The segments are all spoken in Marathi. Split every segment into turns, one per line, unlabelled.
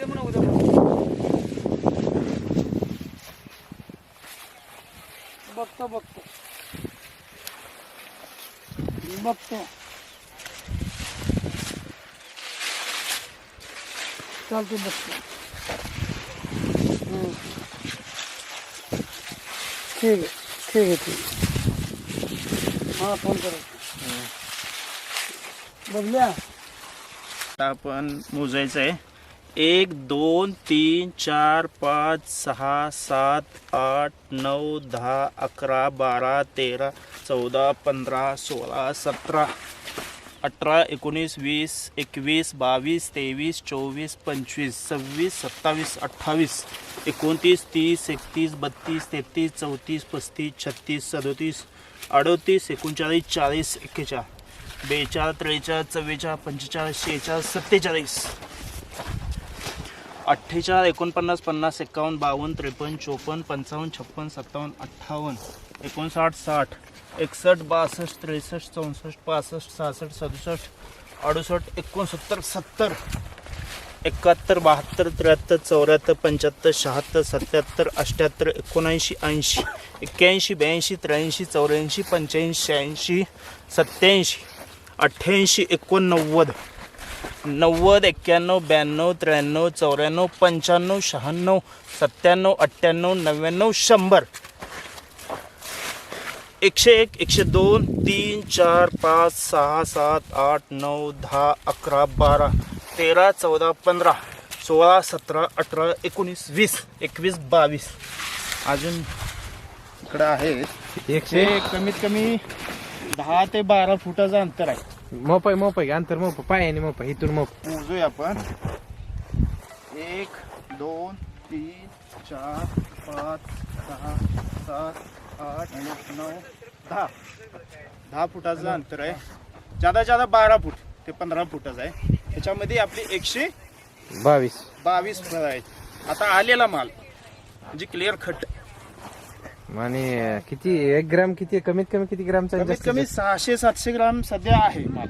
उद्या म्हणा उद्या बघतो बघतो बघतो चालतो बघतो ठीक आहे ठीक आहे ठीक हां फोन करायचं बघल्या
आता आपण मोजायचं आहे 1 2 3 4 5 6 7 8 9 10 11 12 13 14 15 16 17 18 19 20 21 22 23 24 25 26 27 28 29 30 31 32 33 34 35 36 37 38 39 40 41 42 43 44 45 46 47 48 49 50 51 52 53 54 55 56 57 58 59 60 61 62 63 64 65 66 67 68 69 70 71 72 73 74 75 76 77 78 79 80 81 82 83 84 85 86 87 88 89 90 91 92 93 94 95 96 97 98 99 100 101 102 3 4 5 6 7 8 9 10 11 12 13 14 15 16 17 18 19 20 21 22 अजून इकडं आहे 100 कमीत कमी 10 ते 12 फुटाचं अंतर आहे.
मोपाय अंतर मोप पायाने मोपाय इथून मोप
मोजूया आपण 1 2 3 4 5 6 7 8 9 10 10 फुटाचं अंतर आहे. जादा 12 फूट ते 15 फुटाचं आहे. त्याच्यामध्ये आपली 122 फळ आहेत. आता आलेला माल म्हणजे क्लिअर खट
आणि किती 1 ग्राम किती कमीत कमी किती ग्रामचा
कमीत कमी 600-700 ग्राम सध्या आहे माल.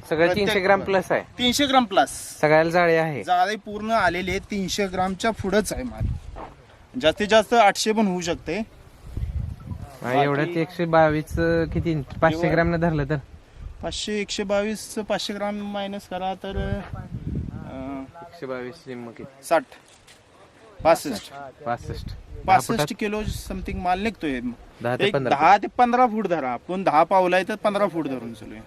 सगळं 300 ग्राम प्लस आहे.
300 ग्राम प्लस
सगळ्याला जाळी आहे.
जाळे पूर्ण आलेले 300 ग्रामच्या पुढंच आहे माल. जास्तीत जास्त 800 पण होऊ शकते.
एवढ्यात 122 किती 500 ग्राम न धरलं तर
500 122 500 ग्राम मायनस करा तर
122
60 65
65
65 किलो समथिंग माल निघतोय.
10 ते 15
10 ते 15 फूट धरा. आपण 10 पावलाय तर 15 फूट धरून चालूया.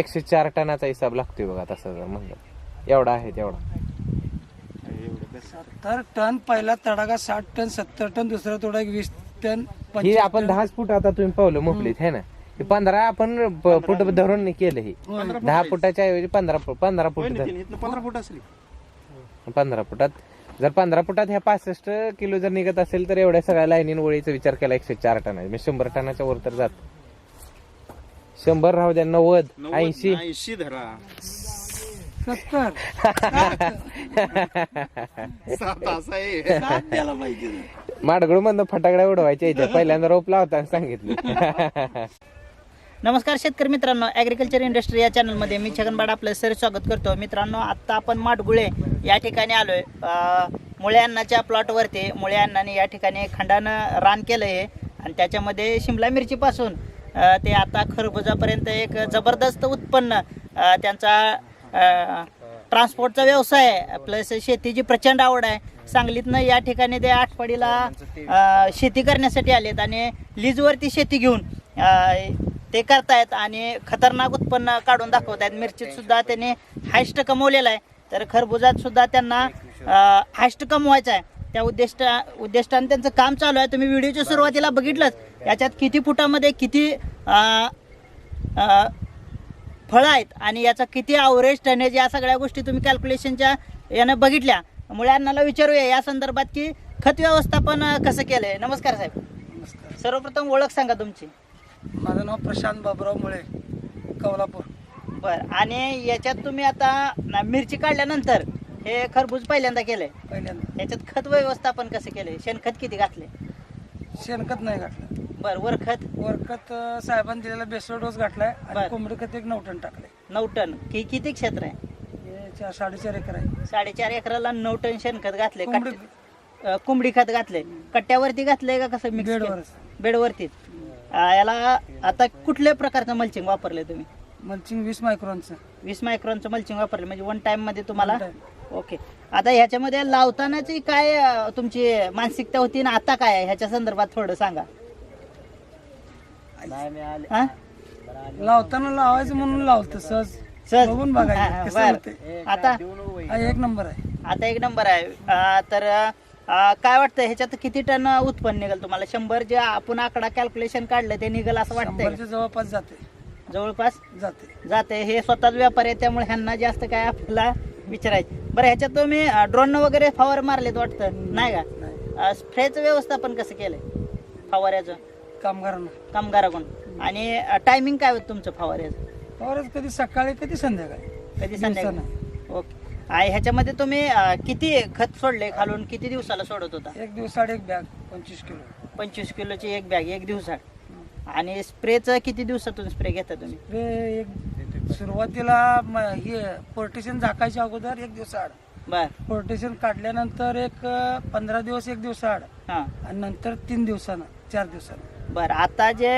104 टनाचा हिसाब लागतोय बघा तसं जर म्हणलं एवढा आहे तेवढा.
70 टन पहिला तडागा 60 टन 70 टन दुसरा तोडा 20 टन
ही आपण 10 फूट आता तुम्ही पावलं मोकलीत है ना. 15 आपण फूट धरून केलं हे 10 फुटाच्या ऐवजी 15 फूट
15 फूट असली
15 फुटात जर 15 फुटात ह्या 65 किलो जर निघत असेल तर एवढ्या सगळ्या लाईनीन ओळीचा विचार केला 104 टन आहे. 100 टनाच्या वर तर जात. 100 राहू द्या 90 80
धरा
70
माडगुळ मधनं फटाकड्या उडवायच्या इथे पहिल्यांदा रोप लावताना सांगितलं.
नमस्कार शेतकरी मित्रांनो, ॲग्रिकल्चर इंडस्ट्री या चॅनलमध्ये मी छगनबाड आपलं सर स्वागत करतो. मित्रांनो, आत्ता आपण माडगुळे या ठिकाणी आलोय. मुळे अण्णाच्या प्लॉटवरती मुळे अण्णाने या ठिकाणी खंडानं रान केलं आहे आणि त्याच्यामध्ये शिमला मिरचीपासून ते आता खरबुजापर्यंत एक जबरदस्त उत्पन्न त्यांचा ट्रान्सपोर्टचा व्यवसाय आहे प्लस शेतीची प्रचंड आवड आहे. सांगलीतनं या ठिकाणी ते आटपाडीला शेती करण्यासाठी आलेत आणि लीजवरती शेती घेऊन ते करतायत आणि खतरनाक उत्पन्न काढून दाखवत आहेत. मिरचीत सुद्धा त्यांनी हायस्ट कमवलेला आहे, तर खरबुजात सुद्धा त्यांना हायस्ट कमवायचं आहे. त्या उद्दिष्टाने त्यांचं काम चालू आहे. तुम्ही व्हिडिओच्या सुरुवातीला बघितलंच याच्यात किती फुटामध्ये किती फळं आहेत आणि याचा किती ॲव्हरेज टनेज या सगळ्या गोष्टी तुम्ही कॅल्क्युलेशनच्या यानं बघितल्या. मुळे अण्णाला विचारूया या संदर्भात की खत व्यवस्थापन कसं केलं आहे. नमस्कार साहेब.
नमस्कार.
सर्वप्रथम ओळख सांगा तुमची.
माझं नाव प्रशांत बाबुराव मुळे, कौलापूर.
बरं, आणि याच्यात तुम्ही आता मिरची काढल्यानंतर हे खरबूज पहिल्यांदा केलंय.
पहिल्यांदा
याच्यात खत व्यवस्थापन कसं केलंय? शेणखत किती घातले?
शेणखत नाही घातलं.
बर वरखत
वरखत साहेबांनी दिलेला बेसळ डोस घातलाय
बर.
आणि कोंबडी खत एक 9 टन टाकले.
9 टन किती क्षेत्र आहे?
हे 4.5 एकर आहे.
4.5 एकराला 9 टन शेणखत घातले.
कोंबडी
कोंबडी खत घातले. कट्ट्यावरती घातलंय का कसं मिक्स?
बेडवरच.
बेडवरती. याला आता कुठल्या प्रकारचं मल्चिंग वापरले तुम्ही?
मल्चिंग 20 मायक्रॉनचं.
20 मायक्रॉनचं मल्चिंग वापरले म्हणजे 1 टाइम मध्ये तुम्हाला?
One time.
ओके. आता ह्याच्यामध्ये लावतानाची काय तुमची मानसिकता होती ना आता काय आहे? ह्याच्या संदर्भात थोडं सांगा. हा?
लावताना लावायचं म्हणून लावतं सहज
सहज?
बघून
हा,
बघायचं कसं
बरं.
होतंय.
आता
हा 1 नंबर आहे.
आता 1 नंबर आहे. तर काय वाटतं ह्याच्यात किती टन उत्पन्न निघेल तुम्हाला? 100 जे आपण आकडा कॅल्क्युलेशन काढलं ते निघेल असं वाटतंय?
100च्या जवळपास जाते.
जवळपास
जाते.
जाते. हे स्वतःच व्यापार आहे त्यामुळे ह्यांना जास्त काय आपल्याला विचारायचं. बरं ह्याच्यात तुम्ही ड्रोन वगैरे फवार मारलेत वाटतं नाही का? स्प्रेचं व्यवस्थापन कसं केलंय फवाऱ्याचं कामगाराकडून? आणि टायमिंग काय होतं तुमचं फवाऱ्याचं?
फवारच कधी सकाळी कधी संध्याकाळी.
कधी संध्याकाळी? ओके. आणि ह्याच्यामध्ये तुम्ही किती खत सोडले खालून? किती दिवसाला सोडत होता?
1 दिवसाड 1 बॅग 25 किलो.
25 किलोची 1 बॅग 1 दिवसात. आणि स्प्रेचं किती दिवसातून स्प्रे घेता तुम्ही?
सुरुवातीला हे पोर्टेशन झाकायच्या अगोदर 1 दिवस आड.
बर.
पोर्टेशन काढल्यानंतर एक 15 दिवस 1 दिवस आड
हा.
आणि नंतर 3 दिवसानं 4 दिवसानं.
बर. आता जे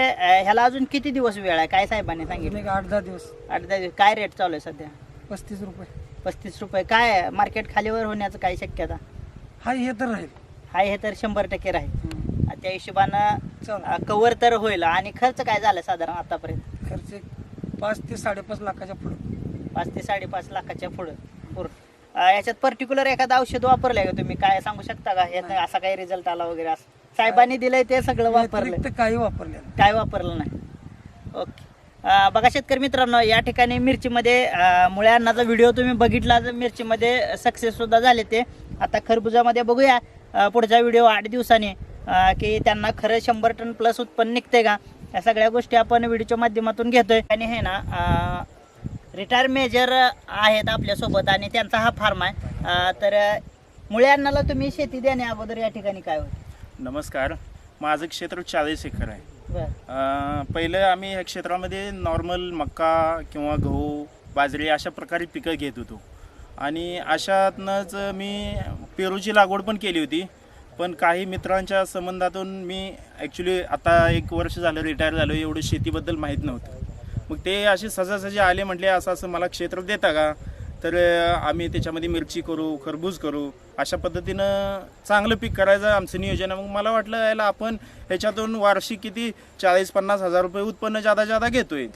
ह्याला अजून किती दिवस वेळ आहे काय साहेबांनी सांगितलं?
एक 8-10 दिवस.
8-10 दिवस. काय रेट चालू आहे सध्या?
35 रुपये.
35 रुपये. काय मार्केट खालीवर होण्याचं काय शक्यता?
हा हे तर राहील.
हे तर 100% राहील. त्या हिशोबानं
चालेल.
कव्हर तर होईल. आणि खर्च काय झाला साधारण आतापर्यंत?
खर्च 5 ते 5.5 लाखाच्या पुढे.
5 ते 5.5 लाखाच्या पुढं पूर्ण. याच्यात पर्टिक्युलर एखादं औषध वापरलंय का तुम्ही? काय सांगू शकता का यात असा काही रिझल्ट आला वगैरे? असं साहेबांनी दिलंय ते सगळं वापरलं?
व्यतिरिक्त काही वापरले नाही.
काय वापरलं नाही? ओके. बघा शेतकरी मित्रांनो, या ठिकाणी मिरचीमध्ये मुळ्या अन्नाचा व्हिडिओ तुम्ही बघितला. मिरचीमध्ये सक्सेस सुद्धा झाले ते. आता खरबुजामध्ये बघूया पुढचा व्हिडिओ 8 दिवसांनी की त्यांना खरं 100 टन प्लस उत्पन्न निघते का? या सगळ्या गोष्टी आपण व्हिडिओच्या माध्यमातून घेतोय. आणि हे ना रिटायर मेजर आहेत आपल्यासोबत आणि त्यांचा हा फार्म आहे. तर मुळ्या अन्नाला तुम्ही शेती देण्या अगोदर या ठिकाणी काय होतं?
नमस्कार. माझं क्षेत्र 40 एकर आहे.
बरं.
पहिलं आम्ही ह्या क्षेत्रामध्ये नॉर्मल मका किंवा गहू बाजरी अशा प्रकारे पिकं घेत होतो. आणि अशातनंच मी पेरूची लागवड पण केली होती. पण काही मित्रांच्या संबंधातून मी ॲक्च्युली आता 1 वर्ष झालं रिटायर झालो. एवढं शेतीबद्दल माहीत नव्हतं. मग ते असे सहजासहजी आले, म्हटले असं मला क्षेत्र देता का? तर आम्ही त्याच्यामध्ये मिरची करू, खरबूज करू, अशा पद्धतीनं चांगलं पीक करायचं आमचं नियोजन आहे. मग मला वाटलं याला आपण ह्याच्यातून वार्षिक किती 40-50 हजार रुपये उत्पन्न जादा घेतोय.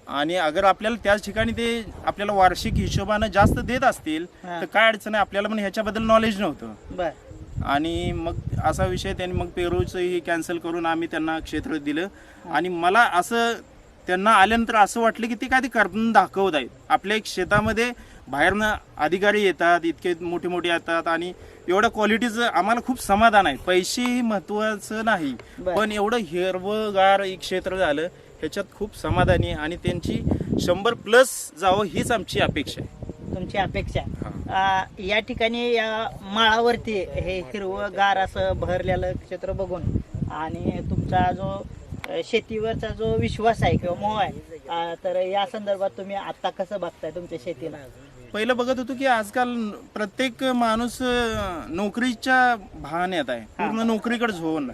आणि अगर आपल्याला त्याच ठिकाणी ते आपल्याला वार्षिक हिशोबानं जास्त देत असतील तर काय अडचण आहे? आपल्याला पण ह्याच्याबद्दल नॉलेज नव्हतं. आणि मग असा विषय त्यांनी मग पेरूचंही कॅन्सल करून आम्ही त्यांना क्षेत्र दिलं. आणि मला असं त्यांना आल्यानंतर असं वाटलं की ते काय ते करून दाखवत आहेत. आपल्या एक शेतामध्ये बाहेरनं अधिकारी येतात, इतके मोठे मोठे येतात आणि एवढ्या क्वालिटीचं आम्हाला खूप समाधान आहे. पैसेही महत्त्वाचं नाही, पण एवढं हिरवंगार एक क्षेत्र झालं ह्याच्यात खूप समाधानी आहे. आणि त्यांची 100+ जावं हीच आमची अपेक्षा आहे.
तुमची अपेक्षा? या ठिकाणी या माळावरती हे हिरवंगार असं भरलेलं क्षेत्र बघून आणि तुमचा जो शेतीवरचा जो विश्वास आहे किंवा मोह आहे, तर या संदर्भात तुम्ही आता कसं बघताय तुमच्या शेतीला?
पहिलं बघत होतो की आजकाल प्रत्येक माणूस नोकरीच्या भाण्यात आहे, पूर्ण नोकरीकडे झोन.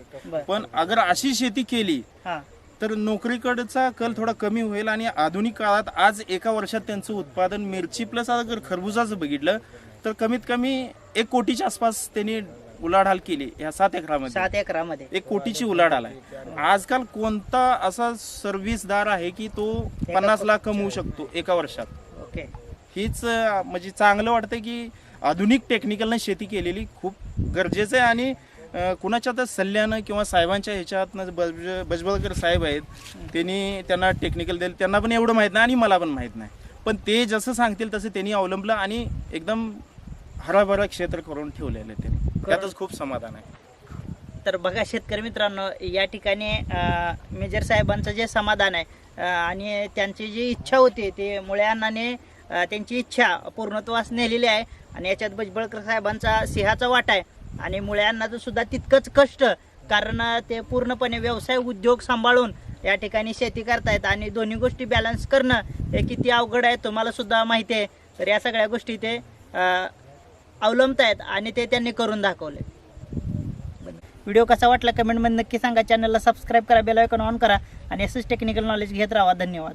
पण अगर अशी शेती केली तर नोकरीकडचा कल थोडा कमी होईल. आणि आधुनिक काळात आज 1 वर्षात त्यांचं उत्पादन मिरची प्लस अगर खरबुजाचं बघितलं तर कमीत कमी 1 कोटीच्या आसपास त्यांनी उलाढाल केली या 7 एकरामध्ये.
7 एकरामध्ये
1 कोटीची उलाढाल आहे. आजकाल कोणता असा सर्व्हिसदार आहे की तो 50 लाख कमवू शकतो 1 वर्षात?
ओके.
हीच म्हणजे चांगलं वाटतं की आधुनिक टेक्निकलने शेती केलेली खूप गरजेचं आहे. आणि कुणाच्या तर सल्ल्यानं किंवा साहेबांच्या ह्याच्यातनं बजबळकर साहेब आहेत, त्यांना टेक्निकल दिलं. त्यांना पण एवढं माहीत नाही आणि मला पण माहीत नाही, पण ते जसं सांगतील तसं त्यांनी अवलंबलं आणि एकदम हराभरा क्षेत्र करून ठेवलेलं आहे. त्यांनी त्यातच खूप समाधान आहे.
तर बघा शेतकरी मित्रांनो, या ठिकाणी मेजर साहेबांचं जे समाधान आहे आणि त्यांची जी इच्छा होती ते मुळ्या अन्नाने त्यांची इच्छा पूर्णत्वास नेलेली आहे. आणि याच्यात बजबळकर साहेबांचा सिंहाचा वाटा आहे. आणि मुळ्या अन्नाचं सुद्धा तितकंच कष्ट कारण ते पूर्णपणे व्यवसाय उद्योग सांभाळून या ठिकाणी शेती करतायत आणि दोन्ही गोष्टी बॅलन्स करणं हे किती अवघड आहे तुम्हाला सुद्धा माहिती आहे. तर या सगळ्या गोष्टी ते अवलंबतायत आणि ते त्यांनी करून दाखवले. व्हिडिओ कसा वाटला कमेंटमध्ये नक्की सांगा. चॅनलला सबस्क्राईब करा, बेल आयकॉन ऑन करा आणि असंच टेक्निकल नॉलेज घेत राहा. धन्यवाद.